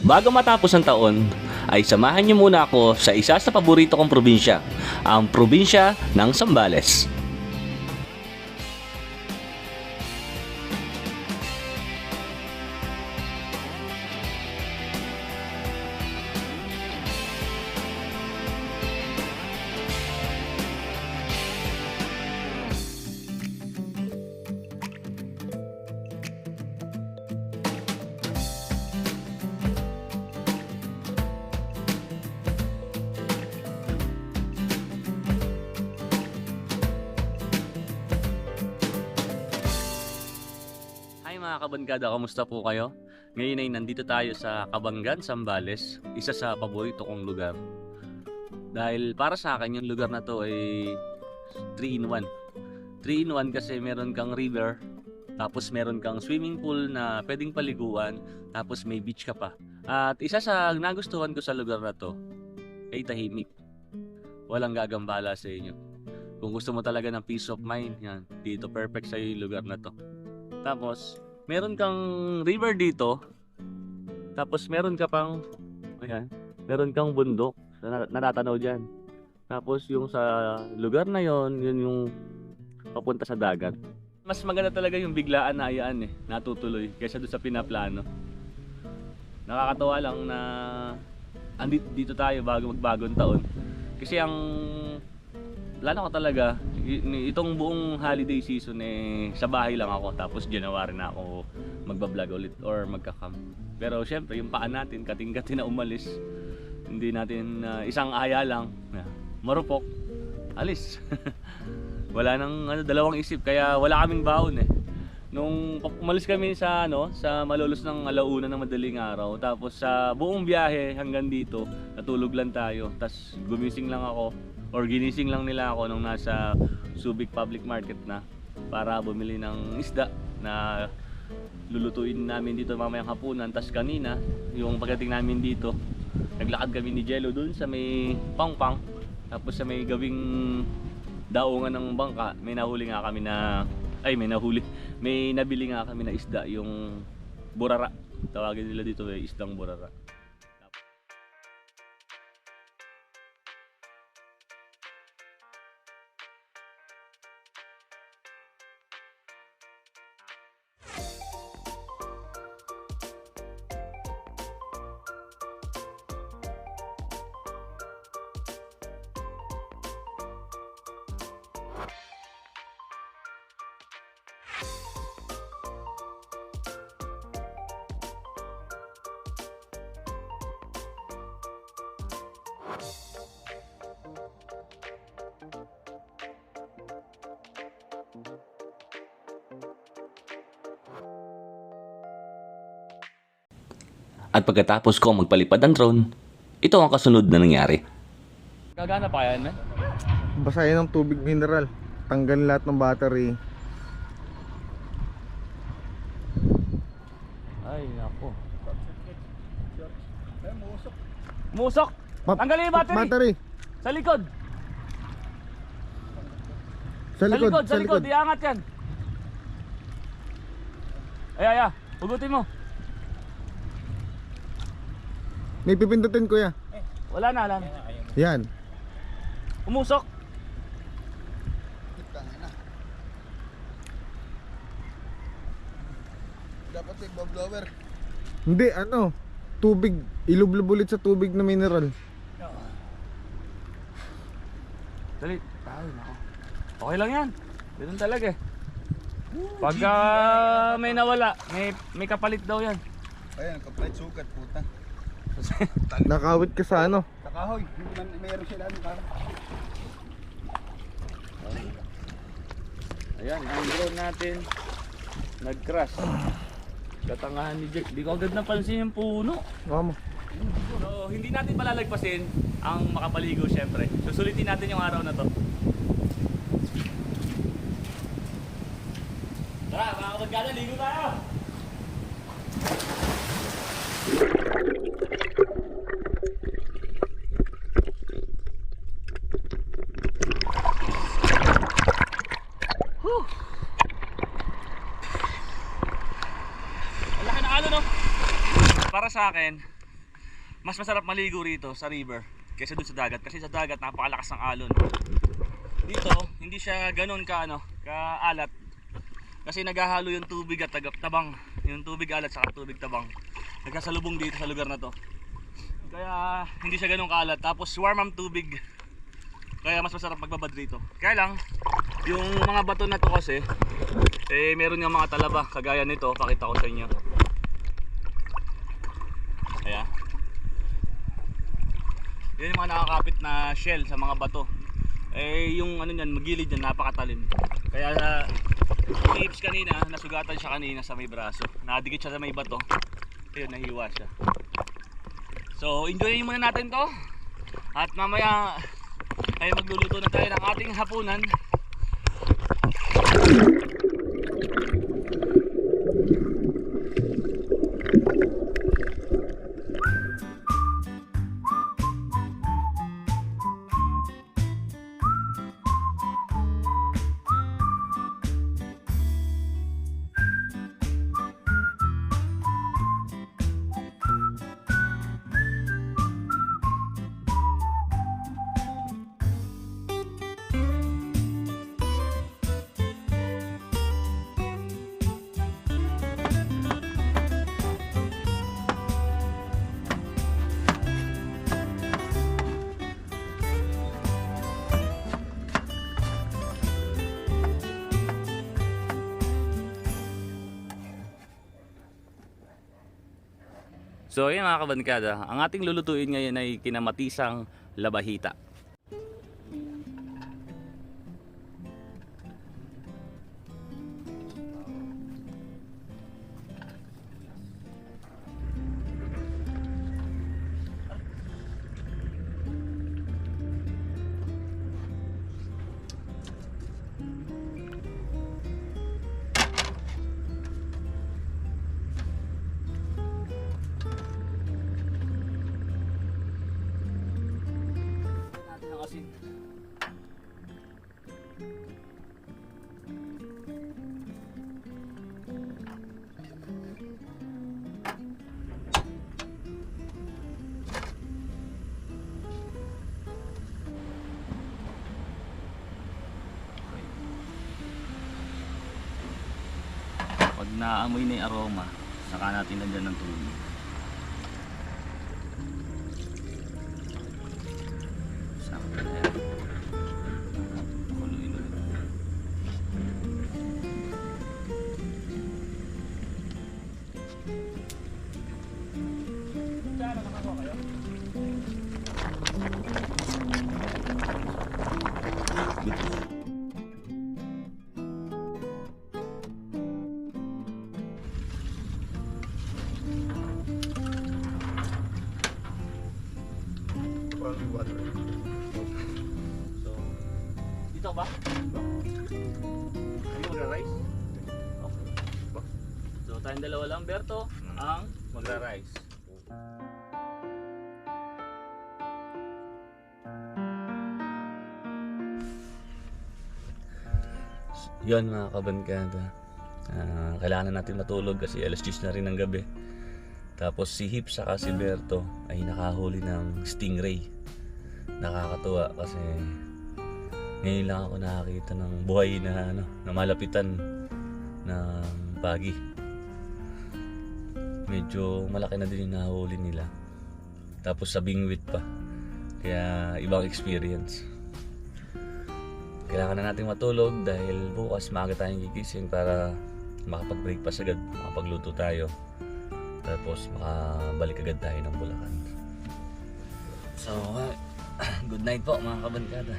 Bago matapos ang taon, ay samahan niyo muna ako sa isa sa paborito kong probinsya, ang probinsya ng Zambales. Hi mga kabanggada, kamusta po kayo? Ngayon ay nandito tayo sa Cabangan, Zambales, isa sa paborito kong lugar. Dahil para sa akin yung lugar na to ay 3-in-1. 3-in-1 kasi meron kang river, tapos meron kang swimming pool na pwedeng paliguan, tapos may beach ka pa. At isa sa nagustuhan ko sa lugar na to ay tahimik. Walang gagambala sa inyo. Kung gusto mo talaga ng peace of mind, yan, dito perfect sa yung lugar na to. Tapos, meron kang river dito. Tapos, meron ka pang, ayan, meron kang bundok na natatanaw dyan. Tapos, yung sa lugar na yon, yun yung papunta sa dagat. Mas maganda talaga yung biglaan na ayaan natutuloy, kaysa doon sa pinaplano. Nakakatawa lang na andito dito tayo bago magbagong taon. Kasi ang plano ko talaga, itong buong holiday season sa bahay lang ako, tapos January na ako magbablog ulit or magka-camp. Pero syempre yung paan natin kating-kati na umalis, hindi natin isang aya lang, marupok, alis. Wala nang dalawang isip, kaya wala kaming baon Nung umalis kami sa sa Malolos ng alauna ng madaling araw, tapos sa buong biyahe hanggang dito natulog lang tayo, tapos gumising lang ako or ginising lang nila ako nung nasa Subic Public Market na para bumili ng isda na lulutuin namin dito mamayang hapunan. Tas kanina, yung pagdating namin dito, naglakad kami ni Jello dun sa may Pangpang, tapos sa may gawing daungan ng bangka, may nahuli nga kami na may nabili nga kami na isda, yung burara, tawagin nila dito isdang burara. At pagkatapos ko magpalipad ng drone, ito ang kasunod na nangyari. Gagana pa yan, man? Basahin ng tubig mineral. Tanggal lahat ng battery. Ay, nako. Musok! Tanggalin yung battery! Sa likod! Sa likod! Iangat yan! Ay, hugutin mo! May pipindutin kuya. Wala na. Yan. Umusok! Dapat i-blower. Hindi, tubig. Ilublubulit sa tubig na mineral. Dali. Ay, nako. Okay lang yan. Ganun talaga Pagka may nawala, may kapalit daw yan. Ayan, kapalit sukat, puta. Nakawit ka sa Nakahoy, mayroon sila Ayan, ang drone natin nag-crash. Katangahan ni Jack. Di ko agad napansin yung puno. Vamos. So, hindi natin palalagpasin ang makapaligo syempre. Susulitin natin yung araw na to. Tara, mga kabarkada, ligo tayo! Para sa akin, mas masarap maligo rito sa river kaysa dun sa dagat, kasi sa dagat napakalakas ng alon. Dito hindi siya ganun kaalat, kasi naghahalo yung tubig at tabang, yung tubig alat sa tubig tabang nagkasalubong dito sa lugar na to, kaya hindi siya ganun kaalat, tapos warm ang tubig, kaya mas masarap magbabad rito. Kaya lang yung mga bato na to kasi meron nga mga talaba kagaya nito, pakita ko sa inyo. Ayan, yan yung mga nakakapit na shell sa mga bato. Yung niyan, magilid yan, napakatalim. Kaya yung hips kanina, nasugatan siya kanina sa may braso, nadikit siya sa may bato, ayun, nahiwa siya. So enjoyin muna natin to, at mamaya ay magluluto na tayo ng ating hapunan. So ayun mga kabankada, ang ating lulutuin ngayon ay kinamatisang labahita. Asin. Pag naamoy na yung aroma, saka natin lagyan ng tubig. So, dito ba? Ano magra-rice? Okay. So, tayong dalawa lang, Berto, ang magra-rice. Yun mga kabankada, kailangan natin matulog kasi alas 10 na rin ng gabi. Tapos si Hip saka si Berto ay nakahuli ng stingray. Nakakatuwa kasi ngayon lang ako nakakita ng buhay na na malapitan ng pagi. Medyo malaki na din yung nahuli nila. Tapos sa bingwit pa. Kaya ibang experience. Kailangan na natin matulog dahil bukas maaga tayong gigising para makapag-breakfast agad, makapagluto tayo. Tapos makabalik agad tayo ng Bulacan. So, good night po mga kabankada.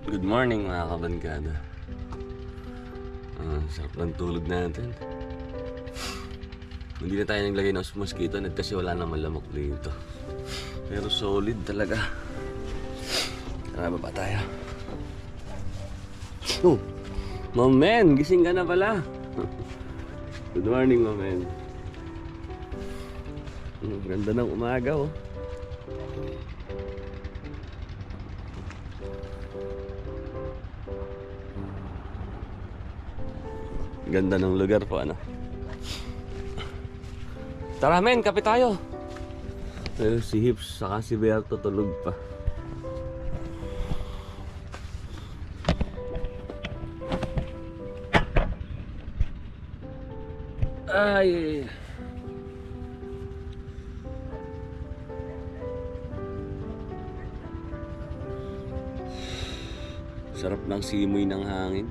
Good morning mga kabankada. Sarap ng tulog natin. Hindi na tayo naglagay ng mosquito net kasi wala naman lamok dito. Pero solid talaga. Tara, baba tayo. Oh, Mamen, gising ka na pala. Good morning, Mamen. Ganda ng umaga, oh. Ganda ng lugar po, ano. Tara, men, kape tayo. Si Hips saka si Berto tulog pa. Ay. Sarap ng simoy ng hangin.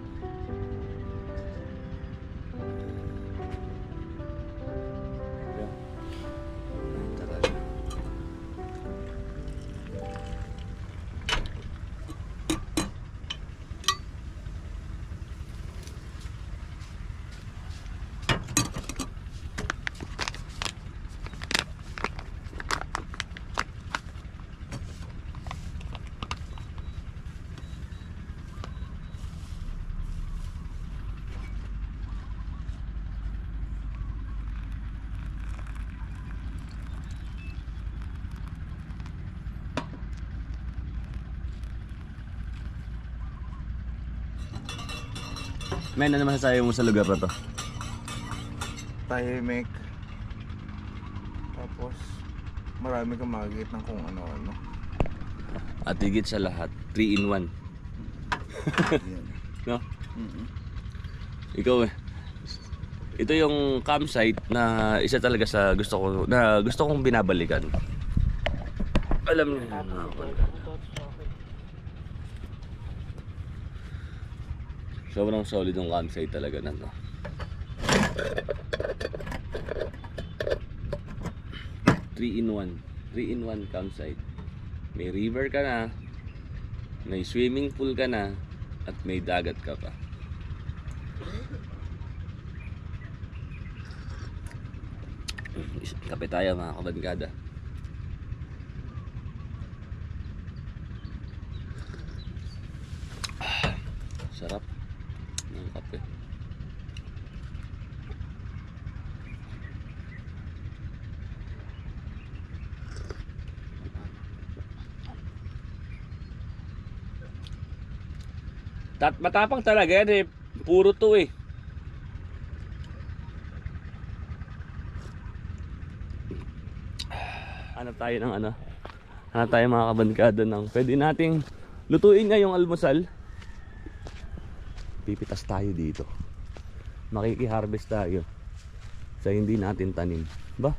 Men, ano masasabi mo sa lugar na to? Tahimik. Tapos, marami kang makikita ng kung ano-ano. At higit sa lahat, 3-in-1. No? Ikaw eh. Ito yung campsite na isa talaga sa gusto kong binabalikan. Alam niyo yan, mga kapatid. Sobrang solid yung campsite talaga na to. Three in one campsite. May river ka na, may swimming pool ka na, at may dagat ka pa. Kape tayo, mga kabangkada. Sarap ng kape. Matapang talaga yan eh. Puro to eh. Hanap tayo ng ano. Hanap tayo mga kabangkada ng pwede nating lutuin ngayong almusal. Pipitas tayo dito. Makiki-harvest tayo sa hindi natin tanim. Ba?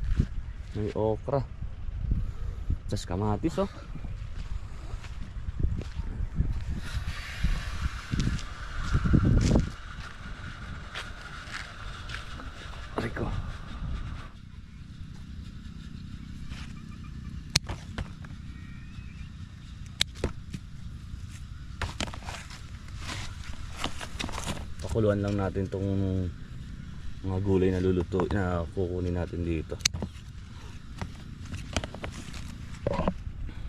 May okra. Tas kamatis oh. Rico. Pakuluan lang natin tong mga gulay na luluto na kukunin natin dito.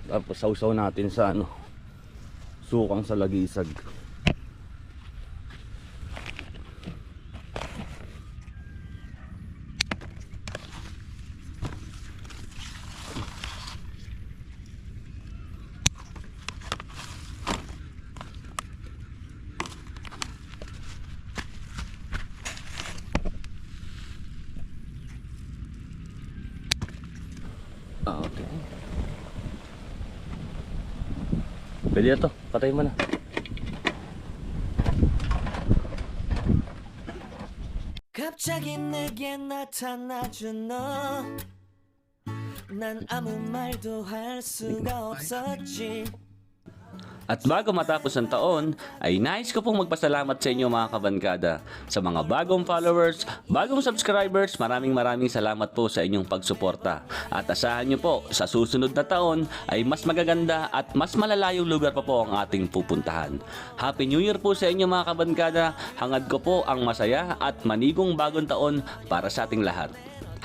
Tapos sausaw natin sa ano, sukang sa lagisag. Okay. Pwede na to, patay mo na. 갑자기 내게 나타나준 너. 난 아무 말도 할 수가 없었지. At bago matapos ang taon, ay nais ko pong magpasalamat sa inyo mga kabankada. Sa mga bagong followers, bagong subscribers, maraming salamat po sa inyong pagsuporta. At asahan nyo po, sa susunod na taon ay mas magaganda at mas malalayong lugar pa po ang ating pupuntahan. Happy New Year po sa inyo mga kabankada. Hangad ko po ang masaya at manigong bagong taon para sa ating lahat.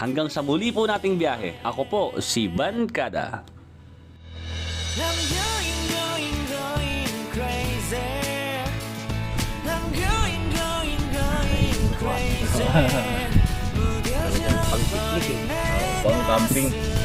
Hanggang sa muli po nating biyahe, ako po si Bankada. I'm going crazy. I'm going crazy. Pang-picnic eh. Pang-camping.